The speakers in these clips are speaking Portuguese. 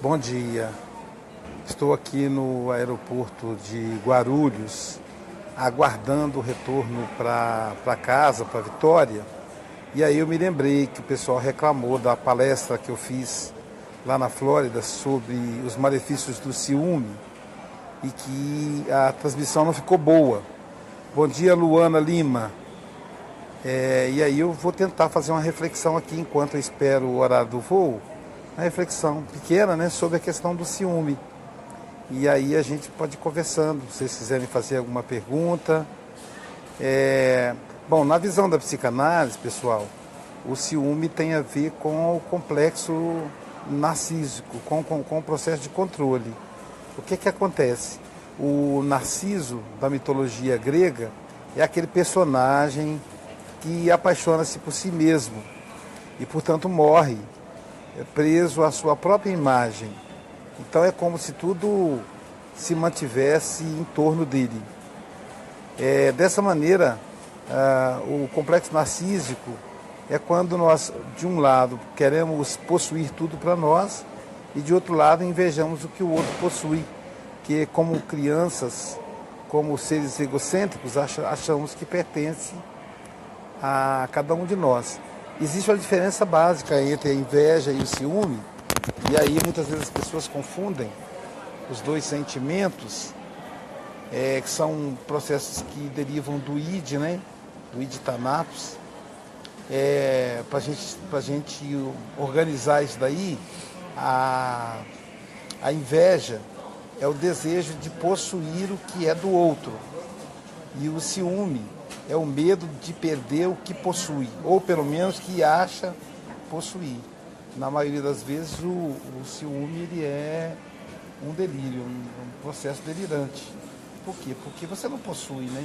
Bom dia. Estou aqui no aeroporto de Guarulhos, aguardando o retorno para casa, para Vitória. E aí eu me lembrei que o pessoal reclamou da palestra que eu fiz lá na Flórida sobre os malefícios do ciúme e que a transmissão não ficou boa. Bom dia, Luana Lima. E aí eu vou tentar fazer uma reflexão aqui enquanto eu espero o horário do voo. Uma reflexão pequena, né, sobre a questão do ciúme. E aí a gente pode ir conversando, se vocês quiserem fazer alguma pergunta. Bom, na visão da psicanálise, pessoal, o ciúme tem a ver com o complexo narcísico, com o processo de controle. O que acontece? O Narciso, da mitologia grega, é aquele personagem que apaixona-se por si mesmo e, portanto, morre preso à sua própria imagem. Então é como se tudo se mantivesse em torno dele. Dessa maneira, o complexo narcísico é quando nós, de um lado, queremos possuir tudo para nós e, de outro lado, invejamos o que o outro possui, que como crianças, como seres egocêntricos, achamos que pertence a cada um de nós. Existe uma diferença básica entre a inveja e o ciúme, e aí muitas vezes as pessoas confundem os dois sentimentos, que são processos que derivam do id, né? Do id thanatos. Para a gente organizar isso daí, a inveja é o desejo de possuir o que é do outro, e o ciúme é o medo de perder o que possui, ou pelo menos que acha possuir. Na maioria das vezes o ciúme ele é um delírio, um processo delirante. Por quê? Porque você não possui, né?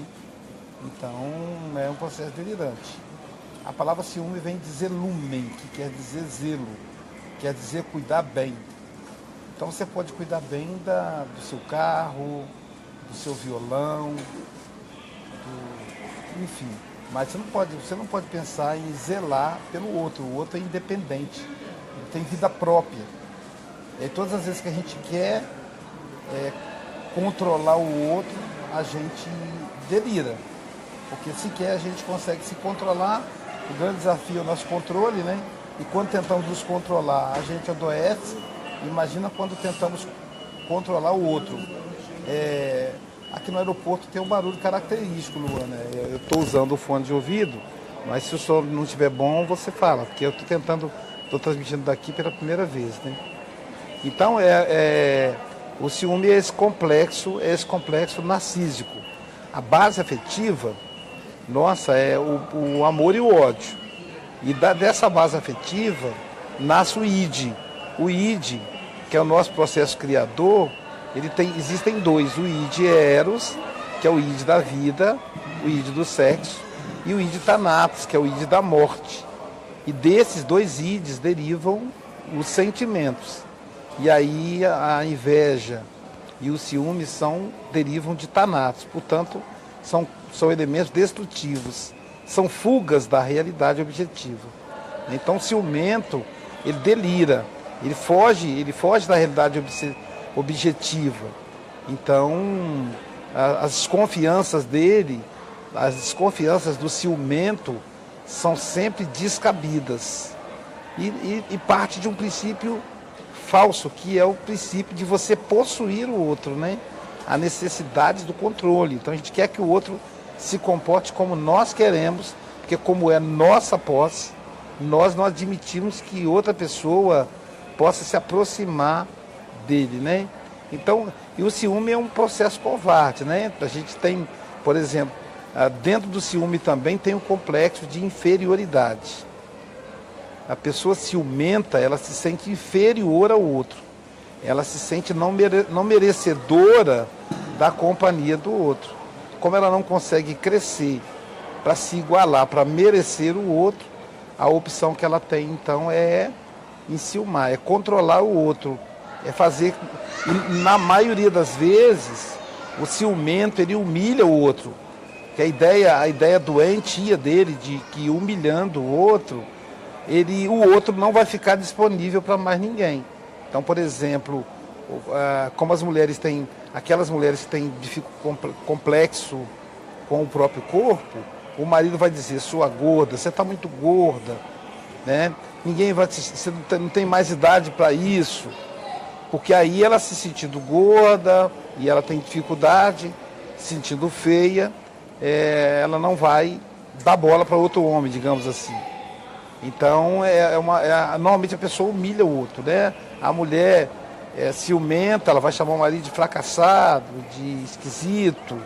Então é um processo delirante. A palavra ciúme vem dizer lumen, que quer dizer zelo, quer dizer cuidar bem. Então você pode cuidar bem do seu carro, do seu violão, enfim, mas você não pode pensar em zelar pelo outro. O outro é independente, ele tem vida própria. E todas as vezes que a gente quer controlar o outro, a gente delira. Porque sequer a gente consegue se controlar. O grande desafio é o nosso controle, né? E quando tentamos nos controlar, a gente adoece. Imagina quando tentamos controlar o outro. Aqui no aeroporto tem um barulho característico, Luana. Eu estou usando o fone de ouvido, mas se o som não estiver bom, você fala, porque eu estou transmitindo daqui pela primeira vez, né? Então, o ciúme é esse complexo narcísico. A base afetiva, nossa, é o amor e o ódio. E dessa base afetiva nasce o id. O id, que é o nosso processo criador, existem dois, o id eros, que é o id da vida, o id do sexo, e o id thanatos, que é o id da morte. E desses dois ids derivam os sentimentos. E aí a inveja e o ciúme derivam de thanatos, portanto, são elementos destrutivos, são fugas da realidade objetiva. Então o ciumento, ele delira, ele foge da realidade objetiva. Então, as desconfianças dele, as desconfianças do ciumento são sempre descabidas. E parte de um princípio falso, que é o princípio de você possuir o outro, né? A necessidade do controle. Então, a gente quer que o outro se comporte como nós queremos, porque como é nossa posse, nós não admitimos que outra pessoa possa se aproximar dele, né? Então, e o ciúme é um processo covarde, né? A gente tem, por exemplo, dentro do ciúme também tem um complexo de inferioridade. A pessoa ciumenta, ela se sente inferior ao outro. Ela se sente não merecedora da companhia do outro. Como ela não consegue crescer para se igualar, para merecer o outro, a opção que ela tem, então, é enciumar, é controlar o outro, é fazer. E, na maioria das vezes, o ciumento, ele humilha o outro. Que a ideia doentia dele, de que humilhando o outro, o outro não vai ficar disponível para mais ninguém. Então, por exemplo, como as mulheres têm, aquelas mulheres que têm complexo com o próprio corpo, o marido vai dizer, sua gorda, você está muito gorda, né? Ninguém vai, você não tem mais idade para isso, porque aí ela se sentindo gorda e ela tem dificuldade, se sentindo feia, ela não vai dar bola para outro homem, digamos assim. Então, normalmente a pessoa humilha o outro, né? A mulher ciumenta, ela vai chamar o marido de fracassado, de esquisito,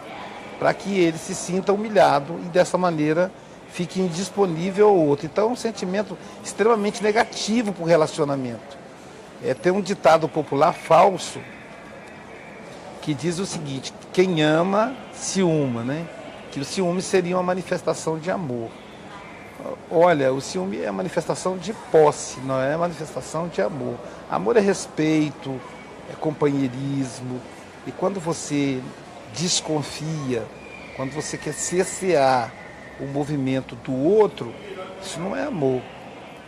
para que ele se sinta humilhado e dessa maneira fique indisponível ao outro. Então é um sentimento extremamente negativo para o relacionamento. Tem um ditado popular falso que diz o seguinte: quem ama, ciúma, né? Que o ciúme seria uma manifestação de amor. Olha, o ciúme é manifestação de posse, não é manifestação de amor. Amor é respeito, é companheirismo. E quando você desconfia, quando você quer cercear o movimento do outro, isso não é amor,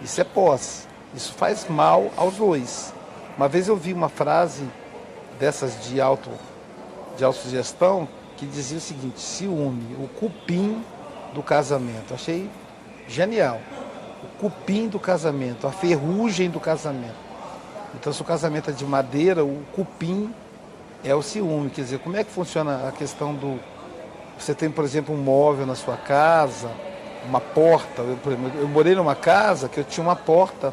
isso é posse. Isso faz mal aos dois. Uma vez eu vi uma frase dessas de autossugestão que dizia o seguinte: ciúme, o cupim do casamento. Achei genial. O cupim do casamento, a ferrugem do casamento. Então, se o casamento é de madeira, o cupim é o ciúme. Quer dizer, como é que funciona a questão do... Você tem, por exemplo, um móvel na sua casa, uma porta. Eu morei numa casa que eu tinha uma porta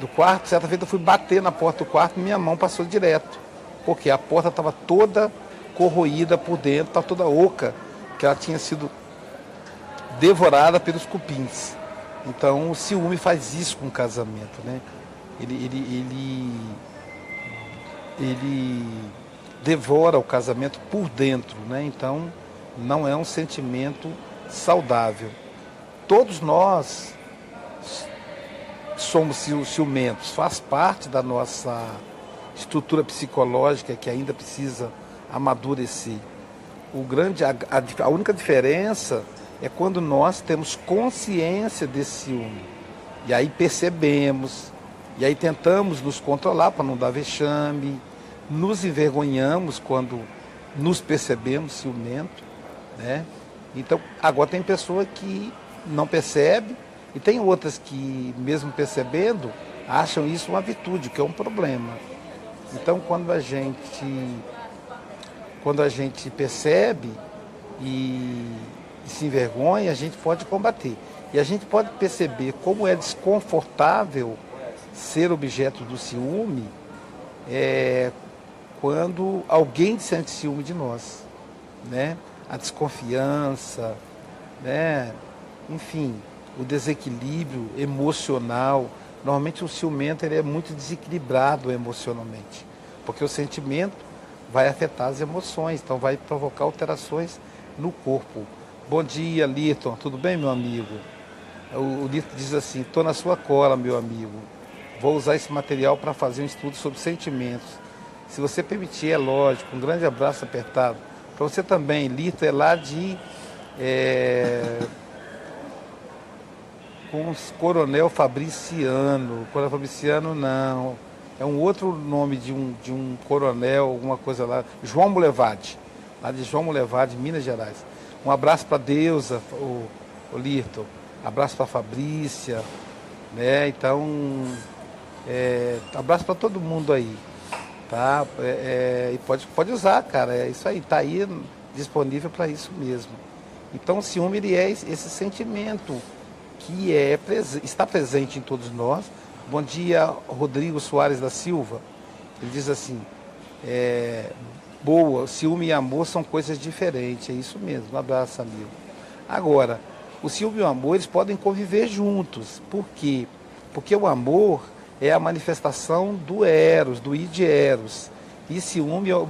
do quarto. Certa vez eu fui bater na porta do quarto e minha mão passou direto. Porque a porta estava toda corroída por dentro, estava toda oca, que ela tinha sido devorada pelos cupins. Então o ciúme faz isso com o casamento, né? Ele devora o casamento por dentro, né? Então não é um sentimento saudável. Todos nós somos ciumentos, faz parte da nossa estrutura psicológica que ainda precisa amadurecer. A única diferença é quando nós temos consciência desse ciúme. E aí percebemos, e aí tentamos nos controlar para não dar vexame, nos envergonhamos quando nos percebemos ciumento, né? Então, agora tem pessoa que não percebe e tem outras que, mesmo percebendo, acham isso uma virtude, que é um problema. Então, quando a gente percebe e se envergonha, a gente pode combater. E a gente pode perceber como é desconfortável ser objeto do ciúme quando alguém sente ciúme de nós, né? A desconfiança, né? Enfim, o desequilíbrio emocional. Normalmente o ciumento ele é muito desequilibrado emocionalmente, porque o sentimento vai afetar as emoções, então vai provocar alterações no corpo. Bom dia, Lito, tudo bem, meu amigo? O Lito diz assim: estou na sua cola, meu amigo. Vou usar esse material para fazer um estudo sobre sentimentos. Se você permitir, é lógico. Um grande abraço apertado. Para você também, Lito é lá de... com os Coronel Fabriciano. Coronel Fabriciano não. É um outro nome de um coronel, alguma coisa lá. João Mulevade. Lá de João Mulevade, Minas Gerais. Um abraço para Deusa, o Lito. Abraço para a Fabrícia, né? Então, abraço para todo mundo aí, tá? E pode usar, cara, é isso aí, tá aí disponível para isso mesmo. Então, o ciúme ele é esse sentimento que está presente em todos nós. Bom dia, Rodrigo Soares da Silva. Ele diz assim: boa, ciúme e amor são coisas diferentes, é isso mesmo. Um abraço, amigo. Agora, o ciúme e o amor, eles podem conviver juntos. Por quê? Porque o amor é a manifestação do Eros, do id Eros. E ciúme é o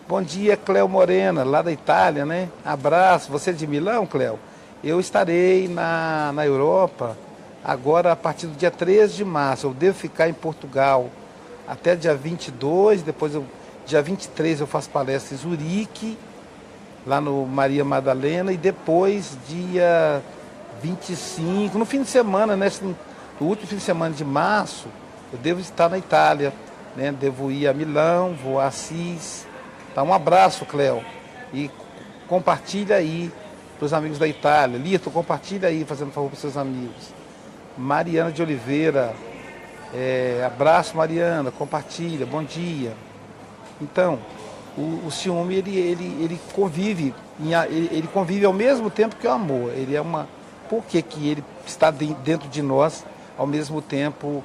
Bom dia, Cléo Morena, lá da Itália, né? Abraço. Você é de Milão, Cléo? Eu estarei na Europa agora a partir do dia 13 de março. Eu devo ficar em Portugal até dia 22, depois dia 23 eu faço palestra em Zurique, lá no Maria Madalena, e depois dia 25, no fim de semana, né, no último fim de semana de março, eu devo estar na Itália, né? Devo ir a Milão, vou a Assis. Tá, um abraço, Cléo. E compartilha aí para os amigos da Itália. Lito, compartilha aí, fazendo favor para os seus amigos. Mariana de Oliveira, abraço, Mariana, compartilha, bom dia. Então, o ciúme, ele convive, ele convive ao mesmo tempo que o amor. Ele é uma... Por que que ele está dentro de nós ao mesmo tempo?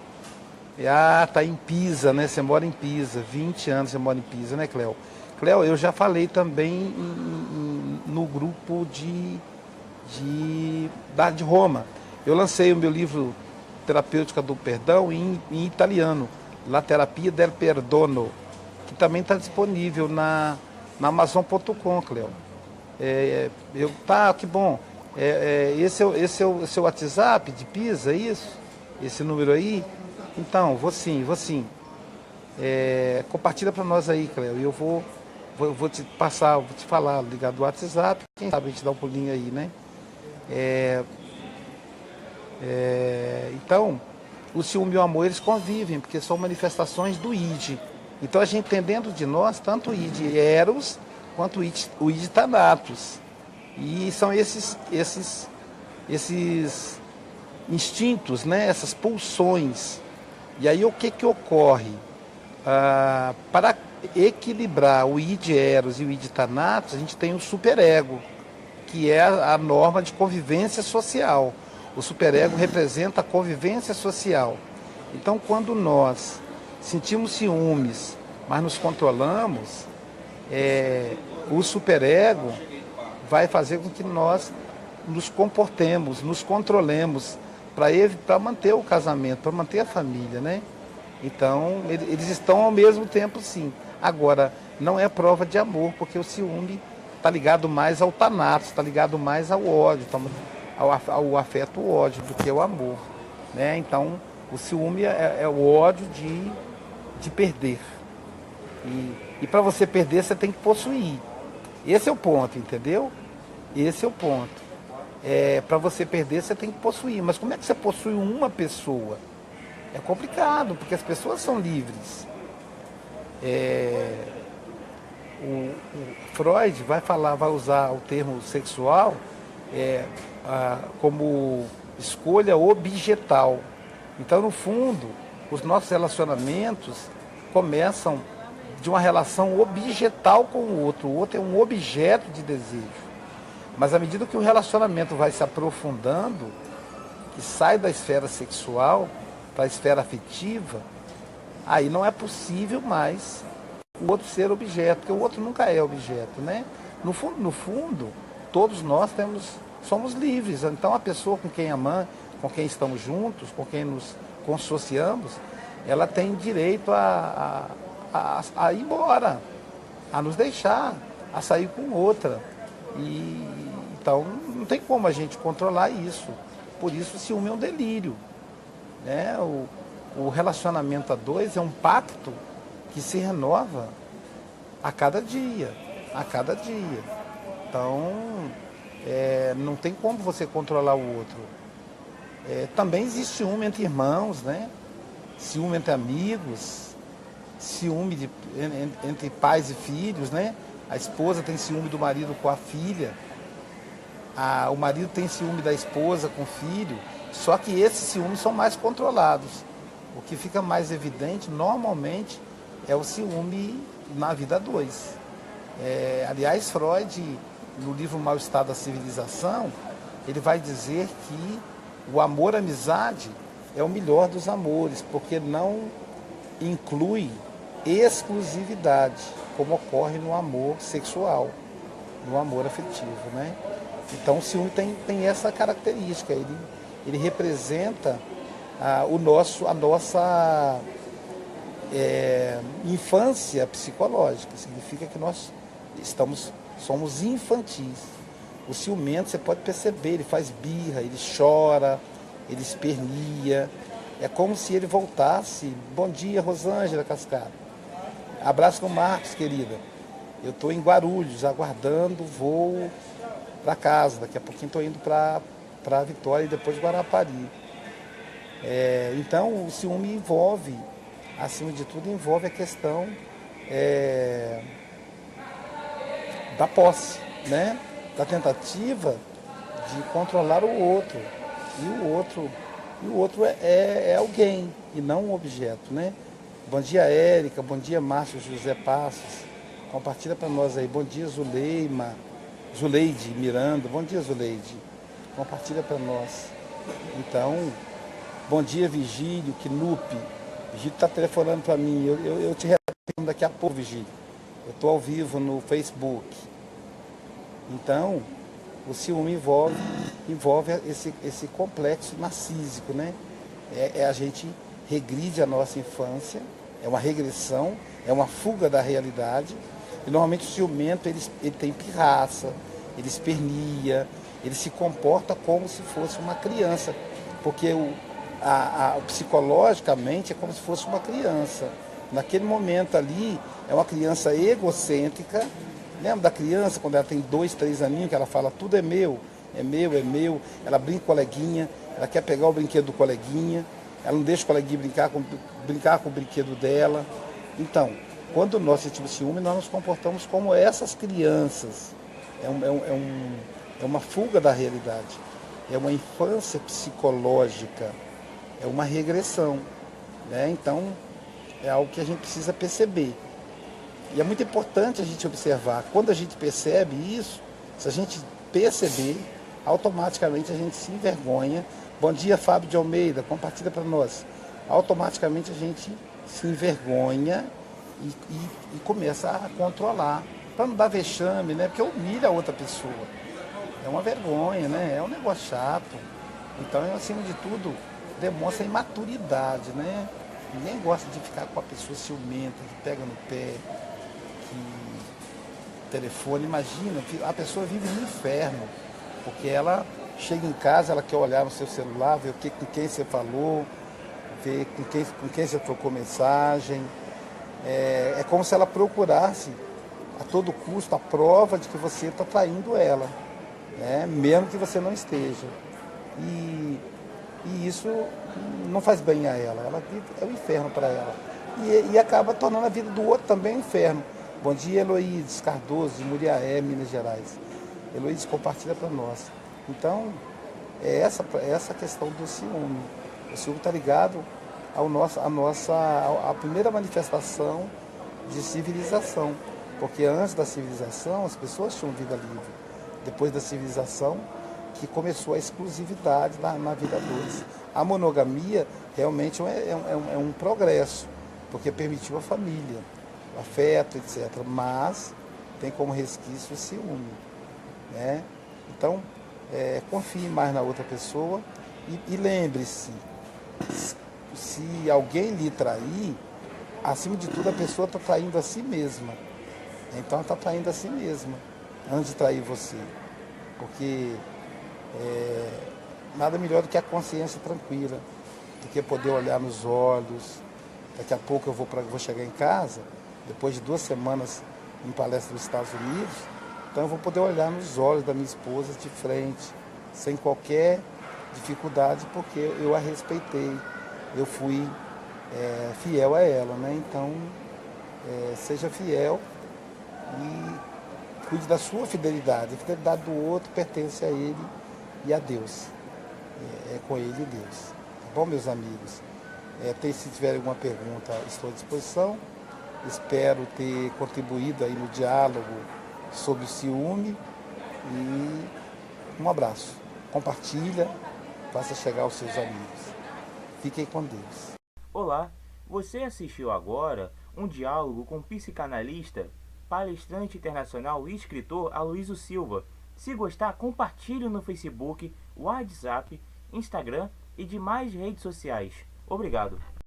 Tá em Pisa, né? Você mora em Pisa, 20 anos você mora em Pisa, né, Cléo? Cléo, eu já falei também no grupo de Roma. Eu lancei o meu livro Terapêutica do Perdão em italiano, La Terapia del Perdono, que também está disponível na Amazon.com, Cléo. Tá, que bom. Esse é o seu WhatsApp de Pisa, é isso? Esse número aí? Então, vou sim. Compartilha para nós aí, Cléo. E eu vou te passar, vou te falar, ligado do WhatsApp. Quem sabe a gente dá um pulinho aí, né? Então, o ciúme e o amor, eles convivem, porque são manifestações do id. Então, a gente tem dentro de nós tanto o id eros quanto o id thanatos. E são esses instintos, né? Essas pulsões. E aí o que ocorre? Para equilibrar o id eros e o id thanatos, a gente tem o superego, que é a norma de convivência social. O superego representa a convivência social. Então, quando nós sentimos ciúmes, mas nos controlamos, o superego vai fazer com que nós nos comportemos, nos controlemos para manter o casamento, para manter a família, né? Então, eles estão ao mesmo tempo, sim. Agora, não é prova de amor, porque o ciúme está ligado mais ao thanatos, está ligado mais ao ódio, ao afeto, o ódio, do que o amor, né? Então, o ciúme é o ódio de perder. E para você perder, você tem que possuir. Esse é o ponto, entendeu? Esse é o ponto. Para você perder, você tem que possuir. Mas como é que você possui uma pessoa? É complicado, porque as pessoas são livres. O Freud vai usar o termo sexual como escolha objetal. Então, no fundo, os nossos relacionamentos começam de uma relação objetal com o outro é um objeto de desejo. Mas à medida que o relacionamento vai se aprofundando, que sai da esfera sexual para a esfera afetiva, aí não é possível mais o outro ser objeto, porque o outro nunca é objeto, né? No fundo, todos nós somos livres. Então a pessoa com quem amamos, com quem estamos juntos, com quem nos consociamos, ela tem direito a ir embora, a nos deixar, a sair com outra. Então não tem como a gente controlar isso. Por isso o ciúme é um delírio, né? O relacionamento a dois é um pacto que se renova a cada dia. Então, não tem como você controlar o outro. Também existe ciúme entre irmãos, né? Ciúme entre amigos, ciúme entre pais e filhos, né? A esposa tem ciúme do marido com a filha, o marido tem ciúme da esposa com o filho, só que esses ciúmes são mais controlados. O que fica mais evidente, normalmente, é o ciúme na vida a dois. Aliás, Freud, no livro Mal Estado da Civilização, ele vai dizer que o amor-amizade é o melhor dos amores, porque não inclui exclusividade, como ocorre no amor sexual, no amor afetivo, né? Então o ciúme tem essa característica, ele representa a nossa infância psicológica, significa que nós somos infantis. O ciumento, você pode perceber, ele faz birra, ele chora, ele esperneia, é como se ele voltasse. Bom dia, Rosângela Cascado. Abraço com o Marcos, querida. Eu estou em Guarulhos, aguardando o voo para casa. Daqui a pouquinho estou indo para Vitória e depois Guarapari. Então o ciúme envolve, acima de tudo, envolve a questão da posse, né? Da tentativa de controlar o outro. E o outro é alguém e não um objeto, né? Bom dia, Érica. Bom dia, Márcio José Passos. Compartilha para nós aí. Bom dia, Zuleide Miranda. Bom dia, Zuleide. Compartilha para nós. Então, bom dia, Vigílio, Knup. Vigílio está telefonando para mim. Eu te retorno daqui a pouco, Vigílio. Eu estou ao vivo no Facebook. Então, o ciúme envolve esse complexo narcísico, né? A gente regride a nossa infância, é uma regressão, é uma fuga da realidade. E normalmente o ciumento ele tem pirraça, ele espernia, ele se comporta como se fosse uma criança, porque psicologicamente é como se fosse uma criança. Naquele momento ali é uma criança egocêntrica. Lembra da criança quando ela tem 2, 3 aninhos, que ela fala tudo é meu, é meu, é meu. Ela brinca com o coleguinha, ela quer pegar o brinquedo do coleguinha, ela não deixa o coleguinha brincar com o brinquedo dela. Então, quando nós sentimos ciúme, nós nos comportamos como essas crianças. É uma fuga da realidade, é uma infância psicológica, é uma regressão, né? Então, é algo que a gente precisa perceber. E é muito importante a gente observar. Quando a gente percebe isso, se a gente perceber, automaticamente a gente se envergonha. Bom dia, Fábio de Almeida, compartilha para nós. Automaticamente a gente se envergonha e começa a controlar. Para não dar vexame, né? Porque humilha a outra pessoa. É uma vergonha, né? É um negócio chato. Então, acima de tudo, demonstra imaturidade, né? Ninguém gosta de ficar com a pessoa ciumenta, que pega no pé, telefone. Imagina, a pessoa vive no inferno, porque ela chega em casa, ela quer olhar no seu celular, ver com quem você falou, ver com quem você trocou mensagem. É como se ela procurasse a todo custo a prova de que você está traindo ela, né? Mesmo que você não esteja. E isso não faz bem a ela. Ela vive, é um inferno para ela. E acaba tornando a vida do outro também um inferno. Bom dia, Heloídes Cardoso, de Muriaé, Minas Gerais. Heloídes, compartilha para nós. Então, é essa questão do ciúme. O ciúme está ligado à primeira manifestação de civilização. Porque antes da civilização, as pessoas tinham vida livre. Depois da civilização, que começou a exclusividade na vida deles. A monogamia realmente é um progresso, porque permitiu a família, o afeto, etc. Mas tem como resquício o ciúme, né? Então, confie mais na outra pessoa e lembre-se, se alguém lhe trair, acima de tudo a pessoa está traindo a si mesma. Então ela está traindo a si mesma antes de trair você. Porque nada melhor do que a consciência tranquila, do que poder olhar nos olhos. Daqui a pouco eu vou chegar em casa, depois de 2 semanas em palestra nos Estados Unidos, então eu vou poder olhar nos olhos da minha esposa de frente, sem qualquer dificuldade, porque eu a respeitei, eu fui fiel a ela, né? Então, seja fiel e cuide da sua fidelidade. A fidelidade do outro pertence a ele e a Deus. É com ele e Deus. Tá bom, meus amigos? Se tiver alguma pergunta, estou à disposição. Espero ter contribuído aí no diálogo sobre o ciúme. E um abraço. Compartilha, faça chegar aos seus amigos. Fiquem com Deus. Olá, você assistiu agora um diálogo com o psicanalista, palestrante internacional e escritor Aloysio Silva. Se gostar, compartilhe no Facebook, WhatsApp, Instagram e demais redes sociais. Obrigado.